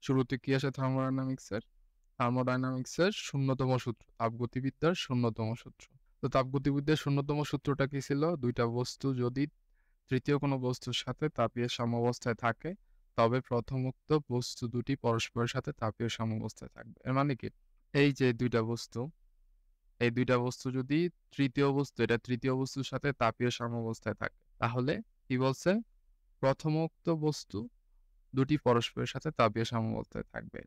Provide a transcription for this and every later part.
শুরুতে কি আসে থার্মোডায়নামিক্সের? থার্মোডায়নামিক্সের ০তম সূত্র, তাপগতিবিদ্যার ০তম সূত্র। তো তাপগতিবিদ্যার ০তম সূত্রটা কি ছিল? ২ টা বস্তু যদি তৃতীয় কোনো বস্তুর সাথে তাপীয় সাম্যাবস্থায় থাকে, তবে প্রথমোক্ত বস্তু দুটি পরস্পরের সাথে তাপীয় সাম্যাবস্থায় থাকবে। এর মানে কি? এই যে ২ টা বস্তু, এই ২ টা বস্তু যদি এটা তৃতীয় বস্তুর সাথে তাপীয় সাম্যাবস্থায় থাকে, তাহলে কি বলছে? প্রথমোক্ত বস্তু দুটি পরস্পরের সাথে তাপীয় সাম্যাবস্থায় থাকবে।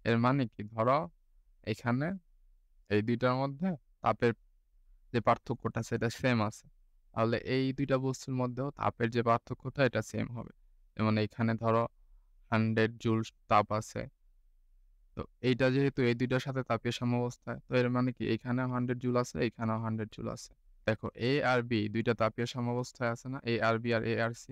এর মানে কি? ধরো এখানে এই ২ টার মধ্যে তাপের যে পার্থক্যটা সেটা সেম আছে। তাহলে এই ২ টা বস্তুর মধ্যেও তাপের যে পার্থক্যটা এটা সেম হবে। যেমন এইখানে ধরো 100 জুল তাপ আছে। তো এইটা যেহেতু এই ২ টার সাথে তাপীয় সাম্যাবস্থায়, তো এর মানে কি এইখানেও 100 জুল আছে, এইখানেও 100 জুল আছে। দেখো A আর B ২ টা তাপীয় সাম্যাবস্থায় আছে না? A R B R A R C।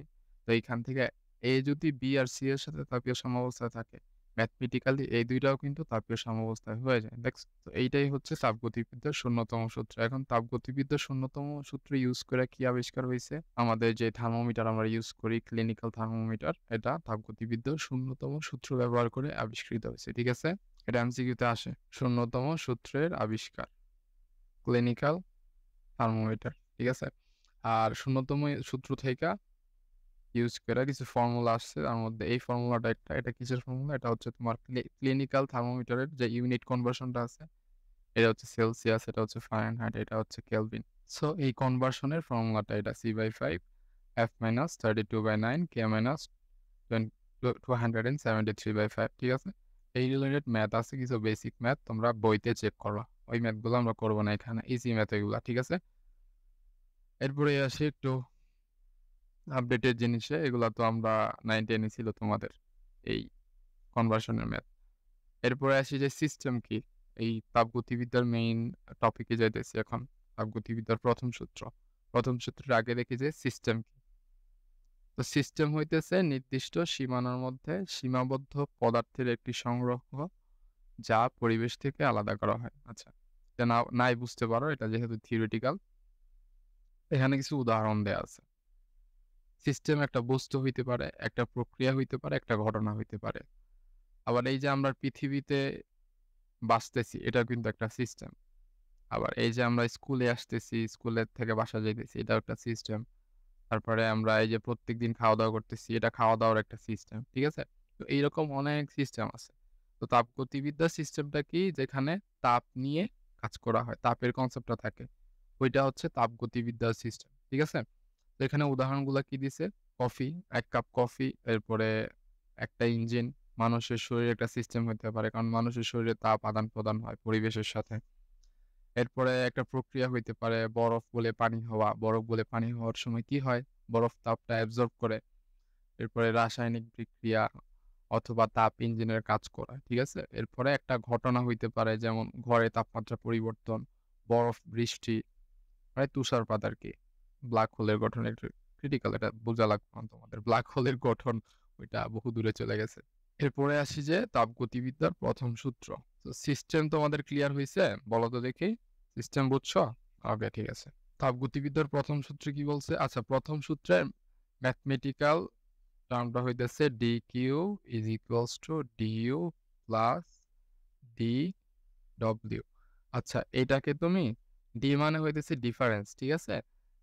তো এইখান থেকে A যদি B আর C এর সাথে তাপীয় সাম্যাবস্থায় থাকে, ম্যাথমেটিক্যালি এই ২ টাও কিন্তু তাপীয় সাম্যাবস্থায় হয়ে যায়। দেখছো? তো এইটাই হচ্ছে তাপগতিবিদ্যার ০তম সূত্র। এখন তাপগতিবিদ্যার ০তম সূত্র ইউজ করে কি আবিষ্কার হইছে? আমাদের যে থার্মোমিটার আমরা ইউজ করি, ক্লিনিক্যাল থার্মোমিটার, এটা তাপগতিবিদ্যার ০তম সূত্র ব্যবহার করে আবিষ্কৃত হইছে। ঠিক আছে? এটা এমসিকিউতে আসে। ০তম সূত্রের আবিষ্কার, ক্লিনিক্যাল থার্মোমিটার। ঠিক আছে? আর ০তম সূত্র থেইকা ইউজ কইরা কিছু ফর্মুলা আসছে। তার মধ্যে এই ফর্মুলাটা একটা। এটা কিসের ফর্মুলা? এটা হচ্ছে তোমার ক্লিনিক্যাল থার্মোমিটারের যে ইউনিট কনভার্সনটা আছে, এটা হচ্ছে সেলসিয়াস, এটা হচ্ছে ফারেনহাইট, এটা হচ্ছে কেলভিন। সো এই কনভার্সনের ফর্মুলাটা এটা C/5 F-32/9 K-273/5। ঠিক আছে? এই রিলেটেড ম্যাথ আছে, কিছু বেসিক ম্যাথ তোমরা বইতে চেক করবা। ওই ম্যাথগুলো আমরা করব না এখানে। ইজি ম্যাথ এগুলা। ঠিক আছে? এরপরে আসি একটু আপডেটেড জিনিসে। এগুলা তো আমরা 9, 10 এ ছিল তোমাদের এই কনভার্সনের ম্যাথ। এরপরে আসি যে সিস্টেম কি? এই তাপগতিবিদ্যার মেইন টপিকে যাইতেছি এখন। তাপগতিবিদ্যার ১ম সূত্র। ১ম সূত্রের আগে দেখি যে সিস্টেম কি? তো সিস্টেম হইতেছে নির্দিষ্ট সীমানার মধ্যে সীমাবদ্ধ পদার্থের একটি সংগ্রহ, যা পরিবেশ থেকে আলাদা করা হয়। আচ্ছা। এটা নাই বুঝতে পারো, এটা যেহেতু থিওরিটিক্যাল, এখানে কিছু উদাহরণ দেয়া আছে। সিস্টেম একটা বস্তু হইতে পারে, একটা প্রক্রিয়া হইতে পারে, একটা ঘটনা হইতে পারে। আবার এই যে আমরা পৃথিবীতে বাঁচতেছি, এটাও কিন্তু একটা সিস্টেম। আবার এই যে আমরা স্কুলে আসতেছি, স্কুলের থেকে বাসায় যাইতেছি, এটাও একটা সিস্টেম। তারপরে আমরা এই যে প্রত্যেকদিন খাওয়া-দাওয়া করতেছি, এটা খাওয়া-দাওয়ার একটা সিস্টেম। ঠিক আছে? তো এইরকম অনেক সিস্টেম আছে। তো তাপগতিবিদ্যার সিস্টেমটা কি? যেখানে তাপ নিয়ে কাজ করা হয়। তাপের কনসেপ্টটা থাকে। ওইটা হচ্ছে তাপগতিবিদ্যার সিস্টেম। ঠিক আছে? তো এখানে উদাহরণগুলা কি দিছে? কফি, ১ কাপ কফি, এরপরে একটা ইঞ্জিন, মানুষের শরীরে একটা সিস্টেম হইতে পারে। কারণ মানুষের শরীরে তাপ আদান-প্রদান হয় পরিবেশের সাথে। এরপরে একটা প্রক্রিয়া হইতে পারে বরফ গলে পানি হওয়া। বরফ গলে পানি হওয়ার সময় কি হয়? বরফ তাপটা অ্যাবজর্ব করে। এরপরে রাসায়নিক বিক্রিয়া অথবা তাপ ইঞ্জিনের কাজ করা। ঠিক আছে? এরপরে একটা ঘটনা হইতে পারে, যেমন ঘরে তাপমাত্রা পরিবর্তন, বরফ বৃষ্টি, মানে তুষারপাত আরকি। ব্লাক হোলের গঠন একটু ক্রিটিক্যাল, এটা বোঝা লাগবে না তোমাদের। ব্লাক হোলের গঠন ওইটা বহু দূরে চলে গেছে। এরপরে আসি যে তাপগতিবিদ্যার ১ম সূত্র। তো সিস্টেম তোমাদের ক্লিয়ার হইছে? বলো তো দেখি। সিস্টেম বুঝছো? ওকে, ঠিক আছে। তাপগতিবিদ্যার ১ম সূত্রে কি বলছে? আচ্ছা, ১ম সূত্রের ম্যাথমেটিক্যাল টার্মটা হইতেছে dq is equals to du plus dw। আচ্ছা, এটাকে তুমি d মানে হইতেছে ডিফারেন্স। ঠিক আছে?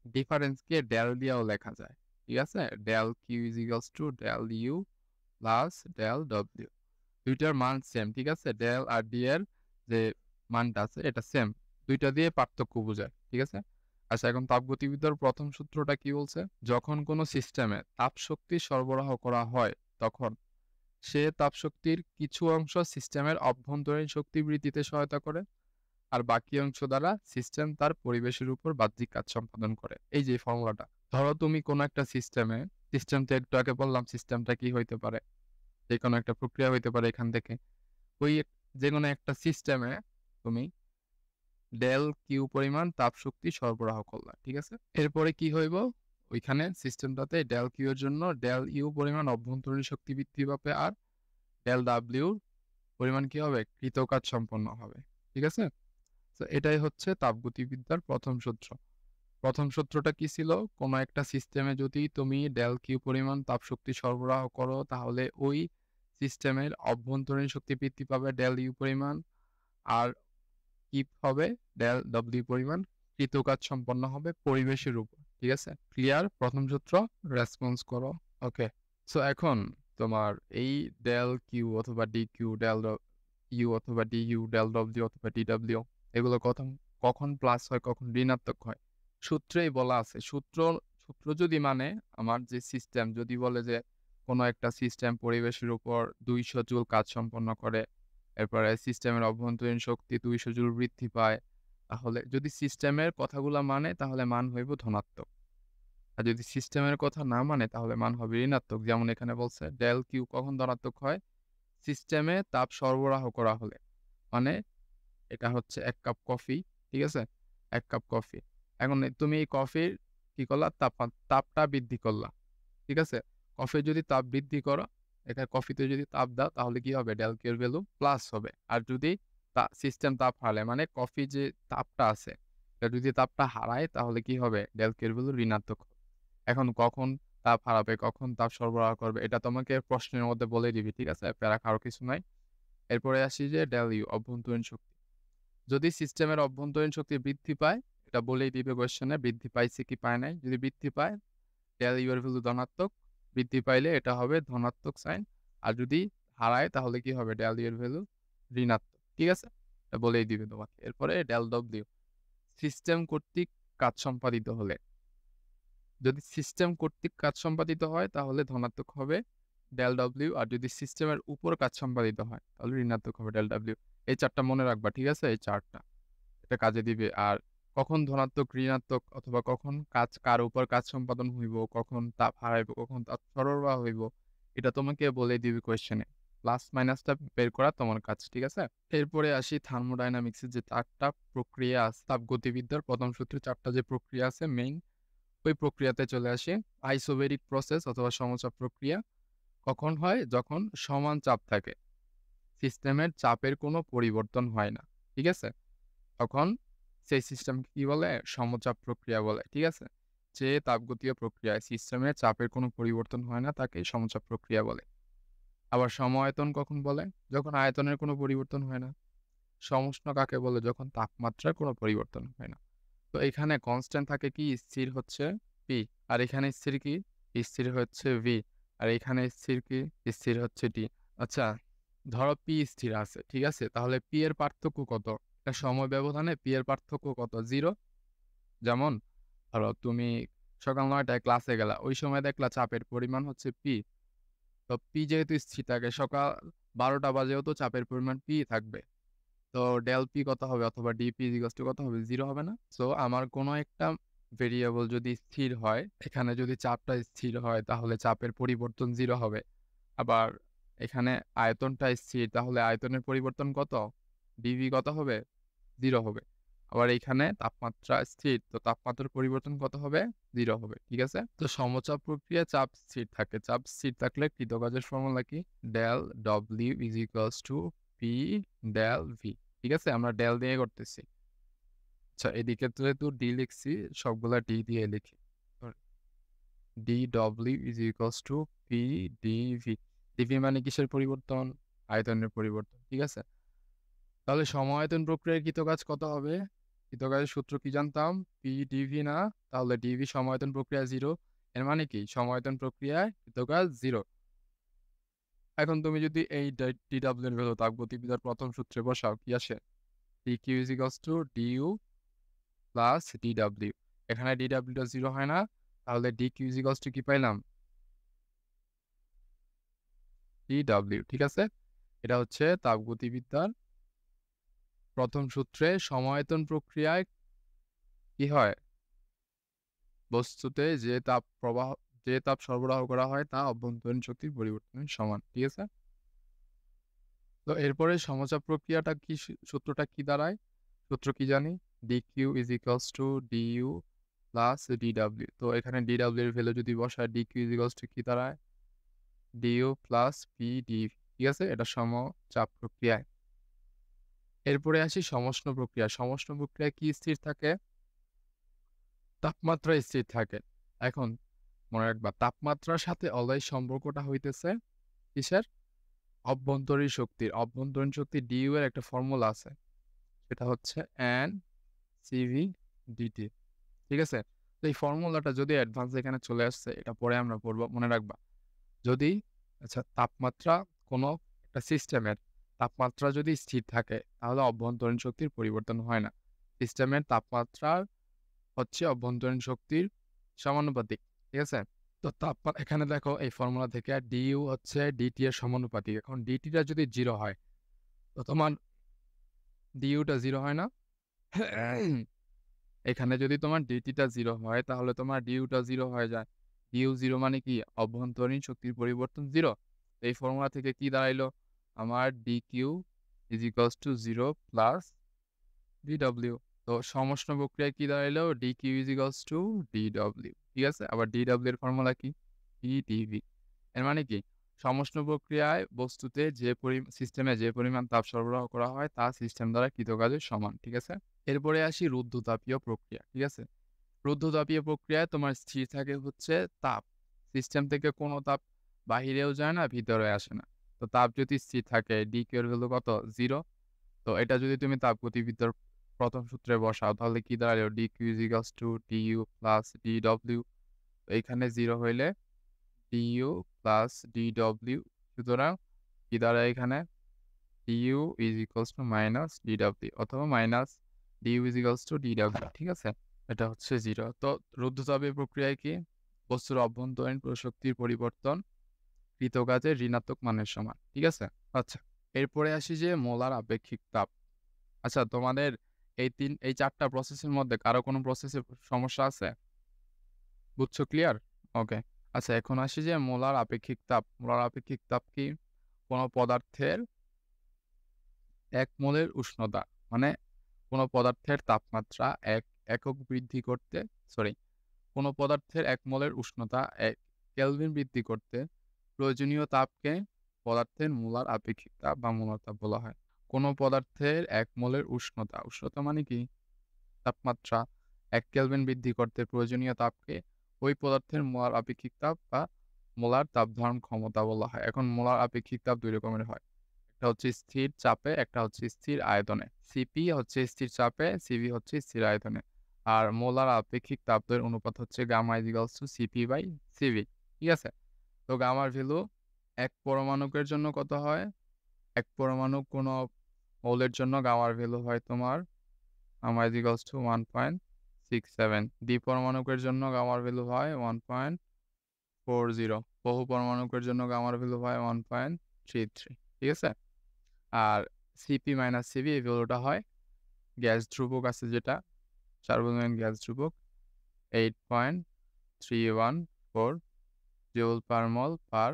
ডিফারেন্সকে ডেল দিয়েও লেখা যায়। ঠিক আছে? del q is equals to del u plus del w। ২ টার মান সেম। ঠিক আছে? ডেল আর ডি এর যে মানটা আছে এটা সেম। ২ টা দিয়ে পার্থক্য বোঝায়। ঠিক আছে? আচ্ছা, এখন তাপগতিবিদ্যার ১ম সূত্রটা কি বলছে? যখন কোনো সিস্টেমে তাপশক্তি সরবরাহ করা হয়, তখন সে তাপশক্তির কিছু অংশ সিস্টেমের অভ্যন্তরীণ শক্তি বৃদ্ধিতে সহায়তা করে, আর বাকি অংশ দ্বারা সিস্টেম তার পরিবেশের উপর বাহ্যিক কাজ সম্পাদন করে। এই যে ফর্মুলাটা। ধরো তুমি কোনো একটা সিস্টেমে, সিস্টেম তো একটু আগে বললাম সিস্টেমটা কি হইতে পারে? যেকোনো একটা প্রক্রিয়া হইতে পারে এখান থেকে। ওই যেকোনো একটা সিস্টেমে তুমি ডেল কিউ পরিমাণ তাপশক্তি সরবরাহ করলা। ঠিক আছে? এরপরে কি হইব? ওইখানে সিস্টেমটাতে ডেল কিউ এর জন্য ডেল ইউ পরিমাণ অভ্যন্তরীণ শক্তি বৃদ্ধি পাবে, আর ডেল ডাব্লিউ পরিমাণ কি হবে? কৃতকাজ সম্পন্ন হবে। ঠিক আছে? তো এটাই হচ্ছে তাপগতিবিদ্যার ১ম সূত্র। ১ম সূত্রটা কি ছিল? কোনো একটা সিস্টেমে যদি তুমি ডেল কিউ পরিমাণ তাপশক্তি সরবরাহ করো, তাহলে ওই সিস্টেমের অভ্যন্তরীণ শক্তি বৃদ্ধি পাবে ডেল ইউ পরিমাণ, আর কি হবে ডেল ডব্লিউ পরিমাণ, কৃতকাজ সম্পন্ন হবে পরিবেশের উপর। ঠিক আছে, ক্লিয়ার? প্রথম সূত্র রেসপন্স করো। ওকে, সো এখন তোমার এই ডেল কিউ অথবা ডি কিউ, ডেল ইউ অথবা ডি ইউ, ডেল ডব্লিউ অথবা ডি ডাব্লিউ, এগুলো কখন কখন প্লাস হয়, কখন ঋণাত্মক হয়, সূত্রেই বলা আছে। সূত্র সূত্র যদি মানে আমার যে সিস্টেম যদি বলে যে কোনো একটা সিস্টেম পরিবেশের উপর 200 জুল কাজ সম্পন্ন করে, এরপরে সিস্টেমের অভ্যন্তরীণ শক্তি 200 জুল বৃদ্ধি পায়, তাহলে যদি সিস্টেমের কথাগুলো মানে তাহলে মান হইব ধনাত্মক। আর যদি সিস্টেমের কথা না মানে তাহলে মান হবে ঋণাত্মক। যেমন এখানে বলছে ডেল কিউ কখন ধনাত্মক হয়, সিস্টেমে তাপ সরবরাহ করা হলে। মানে এটা হচ্ছে 1 কাপ কফি, ঠিক আছে, 1 কাপ কফি। এখন তুমি এই কফির কি করলা, তাপটা বৃদ্ধি করলা, ঠিক আছে। কফির যদি তাপ বৃদ্ধি করো, এখানে কফিতে যদি তাপ দাও তাহলে কি হবে, ডেল কিউ এর ভ্যালু প্লাস হবে। আর যদি সিস্টেম তাপ হারায়, মানে কফি যে তাপটা আছে এটা যদি তাপটা হারায় তাহলে কি হবে, ডেল কিউ এর ভ্যালু ঋণাত্মক হবে। এখন কখন তাপ হারাবে, কখন তাপ সরবরাহ করবে, এটা তোমাকে প্রশ্নের মধ্যে বলে দিবি, ঠিক আছে, প্যারা খাওয়ার কিছু নাই। এরপরে আসি যে ডেল ইউ অভ্যন্তরীণ শক্তি। যদি সিস্টেমের অভ্যন্তরীণ শক্তি বৃদ্ধি পায়, এটা বলেই দিবে কোয়েশ্চেনে, বৃদ্ধি পাইছে কি পায় নাই। যদি বৃদ্ধি পায় ডেল ইউ এর ভ্যালু ধনাত্মক, বৃদ্ধি পাইলে এটা হবে ধনাত্মক সাইন। আর যদি হারায় তাহলে কি হবে, ডেল ইউ এর ভ্যালু ঋণাত্মক। ঠিক আছে, এটা বলেই দিবে তোমাকে। এরপরে ডেল ডব্লিউ, সিস্টেম কর্তৃক কাজ সম্পাদিত হলে। যদি সিস্টেম কর্তৃক কাজ সম্পাদিত হয় তাহলে ধনাত্মক হবে ডেল ডব্লিউ, আর যদি সিস্টেমের উপর কাজ সম্পাদিত হয় তাহলে ঋণাত্মক হবে ডেল ডব্লিউ। এই চারটা মনে রাখবা, ঠিক আছে, এই চারটা, এটা কাজে দিবে। আর কখন ধনাত্মক, ঋণাত্মক অথবা কখন কাজ কার উপর কাজ সম্পাদন হইব, কখন তাপ হারাইব, কখন তাপ সরবরাহ হইব, এটা তোমাকে বলে দিবে কোয়েশ্চেনে। প্লাস মাইনাসটা বের করা তোমার কাজ, ঠিক আছে। এরপরে আসি থার্মোডাইনামিক্সের যে 4টা প্রক্রিয়া আছে, তাপগতিবিদ্যার প্রথম সূত্রে 4টা যে প্রক্রিয়া আছে মেইন, ওই প্রক্রিয়াতে চলে আসি। আইসোবেরিক প্রসেস অথবা সমচাপ প্রক্রিয়া কখন হয়, যখন সমান চাপ থাকে, সিস্টেমের চাপের কোনো পরিবর্তন হয় না, ঠিক আছে, তখন সেই সিস্টেমকে কি বলে, সমচাপ প্রক্রিয়া বলে। ঠিক আছে, যে তাপগতীয় প্রক্রিয়ায় সিস্টেমের চাপের কোনো পরিবর্তন হয় না তাকে সমচাপ প্রক্রিয়া বলে। আবার সম-আয়তন কখন বলে, যখন আয়তনের কোনো পরিবর্তন হয় না। সমুষ্ণ কাকে বলে, যখন তাপমাত্রার কোনো পরিবর্তন হয় না। তো এখানে কনস্ট্যান্ট থাকে কি, স্থির হচ্ছে পি, আর এখানে স্থির কি, স্থির হচ্ছে ভি, আর এখানে স্থির কি, স্থির হচ্ছে টি। আচ্ছা, ধরো পি স্থির আছে, ঠিক আছে, তাহলে পি এর পার্থক্য কত, একটা সময় ব্যবধানে পি এর পার্থক্য কত, 0। যেমন ধরো তুমি সকাল 9টায় ক্লাসে গেলা, ওই সময় দেখলা চাপের পরিমাণ হচ্ছে পি, তো পি যেহেতু স্থির থাকে, সকাল 12টা বাজেও তো চাপের পরিমাণ পি থাকবে। তো ডেল পি কত হবে, অথবা ডিপি ইকুয়াল টু কত হবে, 0 হবে না। সো আমার কোনো একটা ভেরিয়েবল যদি স্থির হয়, এখানে যদি চাপটা স্থির হয় তাহলে চাপের পরিবর্তন 0 হবে। আবার এখানে আয়তনটা স্থির, তাহলে আয়তনের পরিবর্তন কত, ডিভি কত হবে, 0 হবে। আবার এইখানে তাপমাত্রা স্থির, তো তাপমাত্রার পরিবর্তন কত হবে, 0 হবে। ঠিক আছে, তো সমচাপ প্রক্রিয়া চাপ স্থির থাকে, চাপ স্থির থাকলে কৃতকাজের ফর্মুলা কি, ডেল ডব্লিউ is equals to p del v. ঠিক আছে, আমরা ডেল দিয়ে করতেছি। আচ্ছা, এদিকে যেহেতু ডি লিখছি, সবগুলা ডি দিয়ে লিখি। ডি ডব্লিউ is equals to p d v. D v মানে কিসের পরিবর্তন, আয়তনের পরিবর্তন। ঠিক আছে, তাহলে সম-আয়তন প্রক্রিয়ার কৃতকাজ কত হবে, কৃতকাজের সূত্র কি জানতাম, পি ডিভি না, তাহলে ডিভি সম-আয়তন প্রক্রিয়া 0। এর মানে কি, সম-আয়তন প্রক্রিয়ায় কৃতকাজ 0। এখন তুমি যদি এই ডি ডাব্লিউ এর ভ্যালু তাপগতিবিদ্যার প্রথম সূত্রে বসাও, কি আসে, d q is equals to d u plus d ডাব্লিউ। এখানে ডি ডাব্লিউটা 0 হয় না, তাহলে d q is equals to কি পাইলাম, ডি ডাব্লিউ। ঠিক আছে, এটা হচ্ছে তাপগতিবিদ্যার প্রথম সূত্রে সম-আয়তন প্রক্রিয়ায় কি হয়, বস্তুতে যে তাপ সরবরাহ করা হয় তা অভ্যন্তরীণ শক্তির পরিবর্তনের সমান। ঠিক আছে, তো এরপরে সমচাপ প্রক্রিয়াটা কি, সূত্রটা কি দাঁড়ায়, সূত্র কি জানি, d q is equals to d u plus d ডাব্লিউ। তো এখানে ডি ডাব্লিউ এর ভ্যালু যদি বসায়, d q is equals to কি দাঁড়ায়, ডিইউ প্লাস পি ডি। ঠিক আছে, এটা সমচাপ প্রক্রিয়ায়। এরপরে আসি সমষ্ণ প্রক্রিয়া। সমষ্ণ প্রক্রিয়ায় কি স্থির থাকে, তাপমাত্রা স্থির থাকে। এখন মনে রাখবা, তাপমাত্রার সাথে অলওয়েজ সম্পর্কটা হইতেছে কিসের, অভ্যন্তরীণ শক্তির ডিইউ এর একটা ফর্মুলা আছে, সেটা হচ্ছে এন সিভি ডিটি। ঠিক আছে? তো এই ফর্মুলাটা যদি অ্যাডভান্স এখানে চলে আসছে, এটা পরে আমরা পড়বো, মনে রাখবা। যদি তাপমাত্রা কোনো একটা সিস্টেমের তাপমাত্রা যদি স্থির থাকে, তাহলে অভ্যন্তরীণ শক্তির পরিবর্তন হয় না। সিস্টেমের তাপমাত্রা হচ্ছে অভ্যন্তরীণ শক্তির সমানুপাতিক। ঠিক আছে? তো এখানে দেখো এই ফর্মুলা থেকে ডিইউ হচ্ছে ডিটি এর সমানুপাতিক। এখন ডিটিটা যদি 0 হয়, তো তোমার ডিইউটা 0 হয় না? এখানে যদি তোমার ডিটিটা 0 হয়, তাহলে তোমার ডিইউটা 0 হয়ে যায়। ডিইউ 0 মানে কি? অভ্যন্তরীণ শক্তির পরিবর্তন 0। এই ফর্মুলা থেকে কি দাঁড়াইলো? আমার DQ is equals to 0 plus DW. তো সমষ্ণ প্রক্রিয়ায় কি দাঁড়াইলো? DQ is equals to DW. ঠিক আছে? আবার ডিডব্লিউ এর ফর্মুলা কি? ডিটিভি। এর মানে কি? সমষ্ণ প্রক্রিয়ায় বস্তুতে সিস্টেমে যে পরিমাণ তাপ সরবরাহ করা হয়, তা সিস্টেম দ্বারা কৃত কাজের সমান। ঠিক আছে? এরপরে আসি রুদ্ধতাপীয় প্রক্রিয়া। ঠিক আছে? রুদ্ধতাপীয় প্রক্রিয়ায় তোমার স্থির থাকে হচ্ছে তাপ। সিস্টেম থেকে কোনো তাপ বাহিরেও যায় না, ভিতরে আসে না। তো তাপ যদি স্থির থাকে, ডিকিউ এর ভ্যালু কত? 0। তো এটা যদি তুমি তাপগতিবিদ্যার প্রথম সূত্রে বসাও, তাহলে কি দাঁড়ালো? DQ is equals to d u plus DW. তো এখানে 0 হইলে ডিইউ প্লাস ডিডব্লিউ। সুতরাং কি দাঁড়ায় এখানে? DU is equals to minus DW, অথবা minus DU is equals to DW. ঠিক আছে? এটা হচ্ছে 0। তো রুদ্ধতাপীয় প্রক্রিয়ায় কি? বস্তুর অভ্যন্তরীণ শক্তির পরিবর্তন কৃত কাজের ঋণাত্মক মানের সমান। ঠিক আছে? আচ্ছা, এরপরে আসি যে মোলার আপেক্ষিক তাপ। আচ্ছা, তোমাদের এই 4টা প্রসেসের মধ্যে কারো কোনো প্রসেসের সমস্যা আছে? বুঝছো? ক্লিয়ার? ওকে। আচ্ছা, এখন আসি যে মোলার আপেক্ষিক তাপ। মোলার আপেক্ষিক তাপ কি? কোনো পদার্থের 1 মোলের উষ্ণতা, মানে কোনো পদার্থের তাপমাত্রা একক বৃদ্ধি করতে, কোনো পদার্থের 1 মোলের উষ্ণতা 1 কেলভিন বৃদ্ধি করতে প্রয়োজনীয় তাপকে পদার্থের মোলার আপেক্ষিক তাপ বা মোলার তাপ বলা হয়। কোনো পদার্থের 1 মোলের উষ্ণতা মানে কি? তাপমাত্রা 1 কেলভিন বৃদ্ধি করতে প্রয়োজনীয় তাপকে ওই পদার্থের মোলার আপেক্ষিক তাপ বা মোলার তাপ ধারণ ক্ষমতা বলা হয়। এখন মোলার আপেক্ষিক তাপ 2 রকমের হয়। একটা হচ্ছে স্থির চাপে, একটা হচ্ছে স্থির আয়তনে। সিপি হচ্ছে স্থির চাপে, সিভি হচ্ছে স্থির আয়তনে। আর মোলার আপেক্ষিক তাপের অনুপাত হচ্ছে gamma is equals to c p by c v. ঠিক আছে? তো গামার ভ্যালু 1 পরমাণুকের জন্য কত হয়? 1 পরমাণু কোনো মৌলের জন্য গামার ভ্যালু হয় তোমার গামা ইজ ইকুয়ালস টু 1.67। দ্বিপরমাণুকের জন্য গামার ভ্যালু হয় 1.40। বহু পরমাণুকের জন্য গামার ভ্যালু হয় 1.33। ঠিক আছে? আর সিপি মাইনাস সিভি এই ভ্যালুটা হয় গ্যাস ধ্রুবক আছে যেটা, সার্বজনীন গ্যাস ধ্রুবক 8.314 জুল পার মল পার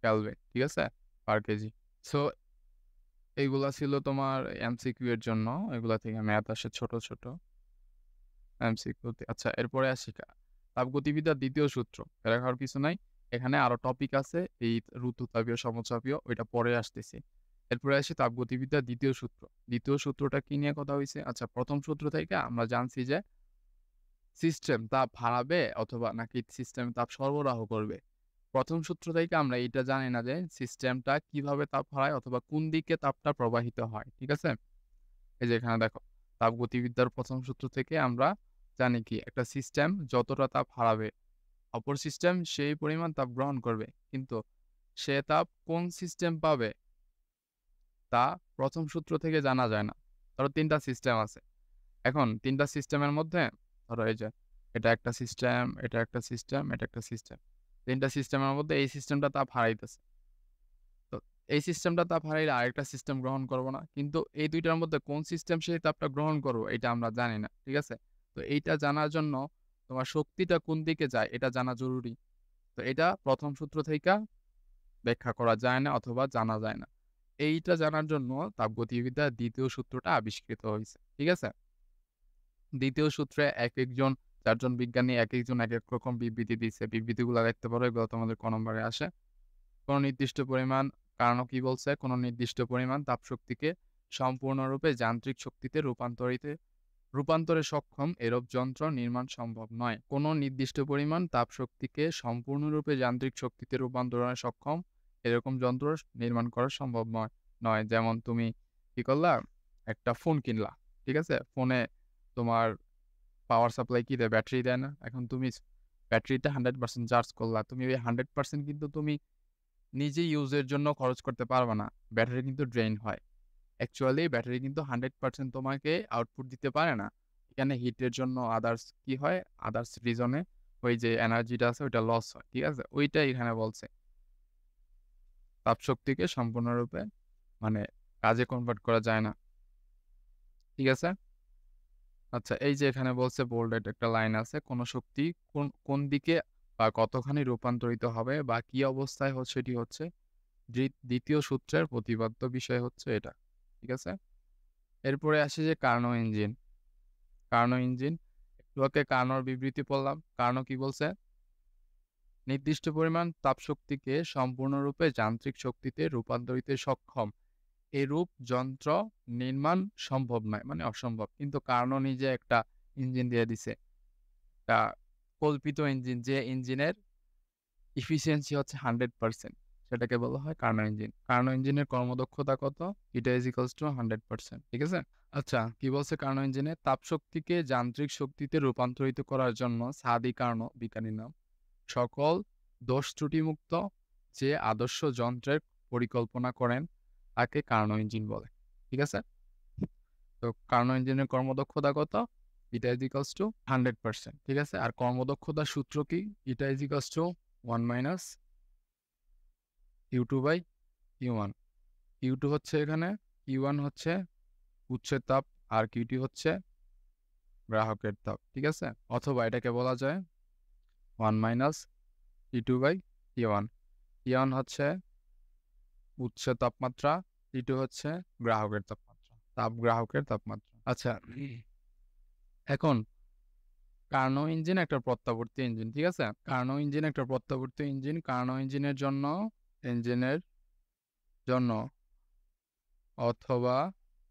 কেলভিন। ঠিক আছে? পার কেজি। সো এইগুলা ছিল তোমার এমসিকিউ এর জন্য। এগুলা থেকে ম্যাথ আসে ছোট ছোট এমসিকিউ। আচ্ছা, এরপরে আসি তাপগতিবিদ্যার দ্বিতীয় সূত্র। ফেরা খাওয়ার কিছু নাই। এখানে আরো টপিক আছে, এই রুদ্ধতাপীয় সমচাপীয়, ওইটা পরে আসতেছি। এরপরে আসি তাপগতিবিদ্যার দ্বিতীয় সূত্র। দ্বিতীয় সূত্রটা কি নিয়ে কথা হয়েছে? আচ্ছা, প্রথম সূত্র থেকে আমরা জানছি যে সিস্টেম তাপ হারাবে অথবা নাকি সিস্টেম তাপ সরবরাহ করবে। প্রথম সূত্র থেকে আমরা এটা জানি না যে সিস্টেমটা কিভাবে তাপ হারায় অথবা কোন দিকে তাপটা প্রবাহিত হয়। ঠিক আছে? এই যে এখানে দেখো, তাপগতিবিদ্যার প্রথম সূত্র থেকে আমরা জানি কি, একটা সিস্টেম যতটা তাপ হারাবে, অপর সিস্টেম সেই পরিমাণ তাপ গ্রহণ করবে। কিন্তু সে তাপ কোন সিস্টেম পাবে, তা প্রথম সূত্র থেকে জানা যায় না। ধরো 3টা সিস্টেম আছে। এখন 3টা সিস্টেমের মধ্যে ধরো এই যে এটা একটা সিস্টেম, এটা একটা সিস্টেম, এটা একটা সিস্টেম। 3টা সিস্টেমের মধ্যে এই সিস্টেমটা তাপ হারাইতেছে। তো এই সিস্টেমটা তাপ হারাইলে আরেকটা সিস্টেম গ্রহণ করব না। কিন্তু এই 2টার মধ্যে কোন সিস্টেম সেই তাপটা গ্রহণ করবো, এটা আমরা জানি না। ঠিক আছে? তো এইটা জানার জন্য তোমার শক্তিটা কোন দিকে যায় এটা জানা জরুরি। তো এটা প্রথম সূত্র থেকে ব্যাখ্যা করা যায় না অথবা জানা যায় না। এইটা জানার জন্য তাপগতিবিদ্যার দ্বিতীয় সূত্রটা আবিষ্কৃত হয়েছে। ঠিক আছে? দ্বিতীয় সূত্রে একেকজন 4 জন বিজ্ঞানী একেকজন একেক রকম বিবৃতি দিচ্ছে। বিবৃতিগুলা দেখতে পারো, এগুলো তোমাদের ক নম্বরে আসে। কোনো নির্দিষ্ট পরিমাণ, কারণ কি বলছে? কোনো নির্দিষ্ট পরিমাণ তাপশক্তিকে সম্পূর্ণরূপে যান্ত্রিক শক্তিতে রূপান্তরে সক্ষম এরূপ যন্ত্র নির্মাণ সম্ভব নয়। কোনো নির্দিষ্ট পরিমাণ তাপশক্তিকে সম্পূর্ণরূপে যান্ত্রিক শক্তিতে রূপান্তরে সক্ষম এরকম যন্ত্র নির্মাণ করা সম্ভব নয়। যেমন তুমি কি করলা? একটা ফোন কিনলা। ঠিক আছে? ফোনে তোমার পাওয়ার সাপ্লাই কি দেয়? ব্যাটারি দেয় না? এখন তুমি ব্যাটারিটা 100% চার্জ করলা। তুমি ওই 100% কিন্তু তুমি নিজে ইউজের জন্য খরচ করতে পারবা না। ব্যাটারি কিন্তু ড্রেইন হয়। অ্যাকচুয়ালি ব্যাটারি কিন্তু 100% তোমাকে আউটপুট দিতে পারে না। এখানে হিটের জন্য আদার্স কি হয়? আদার্স রিজনে ওই যে এনার্জিটা আছে ওইটা লস হয়। ঠিক আছে? ওইটাই এখানে বলছে। তাপশক্তিকে সম্পূর্ণরূপে মানে কাজে কনভার্ট করা যায় না। ঠিক আছে? আচ্ছা এই যে এখানে বলছে বোল্ডেড একটা লাইন আছে। কোন শক্তি কোন দিকে বা কতখানি রূপান্তরিত হবে বা কি অবস্থায় সেটি হচ্ছে দ্বিতীয় সূত্রের প্রতিপাদ্য বিষয় হচ্ছে এটা। ঠিক আছে? এরপরে আসে যে কার্নো ইঞ্জিন। কার্নো ইঞ্জিন একটু আগে কার্নোর বিবৃতি পড়লাম। কার্নো কি বলছে? নির্দিষ্ট পরিমাণ তাপশক্তিকে সম্পূর্ণরূপে যান্ত্রিক শক্তিতে রূপান্তরিতে সক্ষম এরূপ যন্ত্র নির্মাণ সম্ভব নয়, মানে অসম্ভব। কিন্তু কার্নো নিজে একটা ইঞ্জিন দিয়ে দিছে, একটা কল্পিত ইঞ্জিন, যে ইঞ্জিনের ইফিসিয়েন্সি হচ্ছে 100%, সেটাকে বলা হয় কার্নো ইঞ্জিন। কার্নো ইঞ্জিনের কর্মদক্ষতা কত? এটা ইজ ইকুয়ালস টু 100%। ঠিক আছে? আচ্ছা কি বলছে কার্নো ইঞ্জিনে? তাপশক্তিকে যান্ত্রিক শক্তিতে রূপান্তরিত করার জন্য সাদি কার্নো, বিজ্ঞানীর নাম, সকল দোষ ত্রুটিমুক্ত যে আদর্শ যন্ত্রের পরিকল্পনা করেন তাকে কার্নো ইঞ্জিন বলে। ঠিক আছে? তো কার্নো ইঞ্জিনের কর্মদক্ষতা কত? Eta is equals to 100%। ঠিক আছে? আর কর্মদক্ষতার সূত্র কি? Eta is equals to 1 minus Q2 by Q1। Q2 হচ্ছে এখানে, Q1 হচ্ছে উৎসের তাপ, আর Q2 হচ্ছে গ্রাহকের তাপ। ঠিক আছে? অথবা এটাকে বলা যায় 1 minus T2 by T1। T1 হচ্ছে উৎসের তাপমাত্রা, T2 হচ্ছে গ্রাহকের তাপমাত্রা, গ্রাহকের তাপমাত্রা। আচ্ছা এখন কার্নো ইঞ্জিন একটা প্রত্যাবর্তী ইঞ্জিন। ঠিক আছে? কার্নো ইঞ্জিন একটা প্রত্যাবর্তী ইঞ্জিন। কার্নো ইঞ্জিনের জন্য অথবা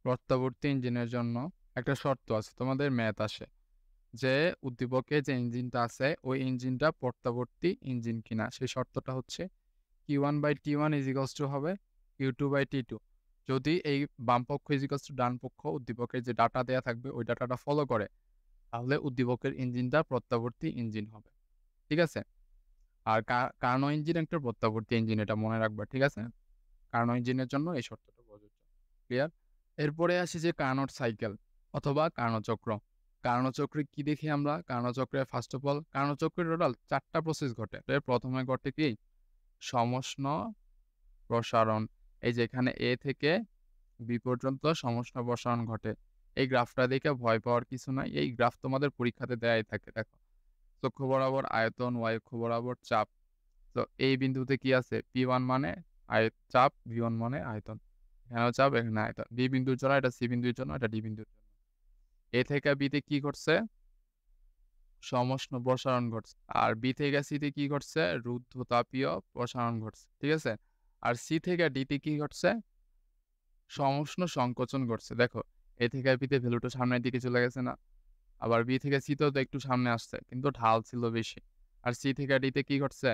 প্রত্যাবর্তী ইঞ্জিনের জন্য একটা শর্ত আছে, তোমাদের ম্যাথ আসে যে উদ্দীপকে যে ইঞ্জিনটা আছে ওই ইঞ্জিনটা প্রত্যাবর্তী ইঞ্জিন কিনা। সেই শর্তটা হচ্ছে Q1 by T1 is equals two হবে Q2 বাই T2। যদি এই বাম পক্ষ ইজ ইকুয়ালস টু ডান পক্ষ উদ্দীপকের যে ডাটা দেয়া থাকবে ওই ডাটাটা ফলো করে, তাহলে উদ্দীপকের ইঞ্জিনটা প্রত্যাবর্তী ইঞ্জিন হবে। ঠিক আছে? আর কার্নো ইঞ্জিন একটা প্রত্যাবর্তী ইঞ্জিন, এটা মনে রাখবা। ঠিক আছে? কার্নো ইঞ্জিনের জন্য এই শর্তটা প্রযোজ্য। ক্লিয়ার? এরপরে আসি যে কার্নোট সাইকেল অথবা কার্নো চক্র। কার্নো চক্রে কি দেখি আমরা? কার্নো চক্রে ফার্স্ট অফ অল কার্নো চক্রের টোটাল 4টা প্রসেস ঘটে। প্রথমে ঘটে কি? সমষ্ণ প্রসারণ। এই যে এখানে A থেকে B পর্যন্ত সমষ্ণ প্রসারণ ঘটে। এই গ্রাফটা দেখে ভয় পাওয়ার কিছু নাই। এই গ্রাফ তোমাদের পরীক্ষাতে দেয়াই থাকে। দেখো, অক্ষ বরাবর আয়তন, y অক্ষ বরাবর চাপ। তো এই বিন্দুতে কি আছে? P1 মানে চাপ, V1 মানে আয়তন। এখানেও চাপ, এখানে আয়তন। B বিন্দুর জন্য এটা, C বিন্দুর জন্য এটা, D বিন্দুর জন্য। A থেকে B তে কি ঘটছে? সমষ্ণ প্রসারণ ঘটছে। আর B থেকে C তে কি ঘটছে? রুদ্ধতাপীয় প্রসারণ ঘটছে। ঠিক আছে? আর C থেকে D তে কি ঘটছে? সমষ্ণ সংকোচন ঘটছে। দেখো, A থেকে B তে ভ্যালুটা সামনের দিকে চলে গেছে না? আবার B থেকে C তেও তো একটু সামনে আসছে, কিন্তু ঢাল ছিল বেশি। আর C থেকে D তে কি ঘটছে?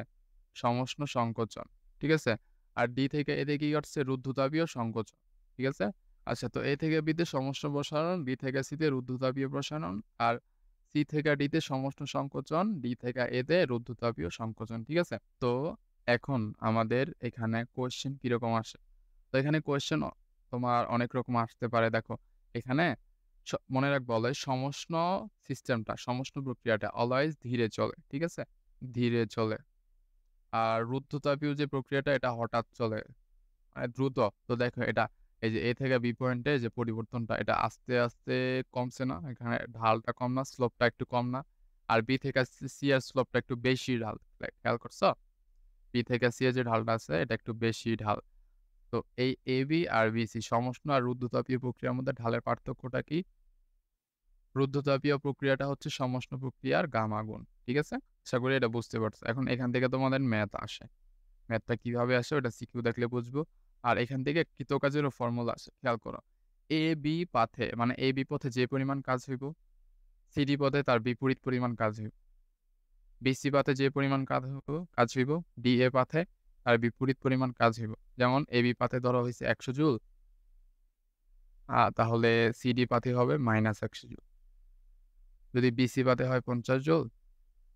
সমষ্ণ সংকোচন। ঠিক আছে? আর D থেকে A তে কি ঘটছে? রুদ্ধতাপীয় সংকোচন। ঠিক আছে? আচ্ছা, তো A থেকে B তে সমষ্ণ প্রসারণ, B থেকে C তে রুদ্ধতাপীয় প্রসারণ, আর C থেকে D তে সমষ্ণ সংকোচন, D থেকে A তে রুদ্ধতাপীয় সংকোচন। ঠিক আছে? তো এখন আমাদের এখানে কোয়েশ্চেন কিরকম আসে? তো এখানে কোয়েশ্চেন তোমার অনেক রকম আসতে পারে। দেখো, এখানে মনে রাখবো অলওয়েজ সমষ্ণ সিস্টেমটা, সমষ্ণ প্রক্রিয়াটা অলওয়েজ ধীরে চলে। ঠিক আছে? ধীরে চলে। আর রুদ্ধতাপীয় যে প্রক্রিয়াটা এটা হঠাৎ চলে, মানে দ্রুত। তো দেখো এটা, এই যে A থেকে B পয়েন্টে যে পরিবর্তনটা, এটা আস্তে আস্তে কমছে না? এখানে ঢালটা কম না? স্লোপটা একটু কম না? আর B থেকে C এর স্লোপটা একটু বেশি ঢাল। খেয়াল করছো? B থেকে C এর যে ঢালটা আছে এটা একটু বেশি ঢাল। তো এই AB আর BC সমষ্ণ আর রুদ্ধতাপীয় প্রক্রিয়ার মধ্যে ঢালের পার্থক্যটা কি? রুদ্ধতাপীয় প্রক্রিয়াটা হচ্ছে সমষ্ণ প্রক্রিয়ার গামা গুণ। ঠিক আছে? আশা করি এটা বুঝতে পারছো। এখন এখান থেকে তোমাদের ম্যাথ আসে। ম্যাথটা কিভাবে আসে ওটা সিকিউ দেখলে বুঝবো। আর এখান থেকে কৃতকাজেরও ফর্মুলা আসে। খেয়াল করো, AB পাথে, মানে AB পথে যে পরিমাণ কাজ হইব, CD পথে তার বিপরীত পরিমাণ কাজ হইব। BC পাথে যে পরিমাণ কাজ হইব, DA পাথে আর বিপরীত পরিমাণ কাজ হইব। যেমন এবি পাতে ধরা হইছে ১০০ জুল, তাহলে সিডি পাতে হবে -১০০ জুল। যদি বিসি পাতে হয় ৫০ জুল,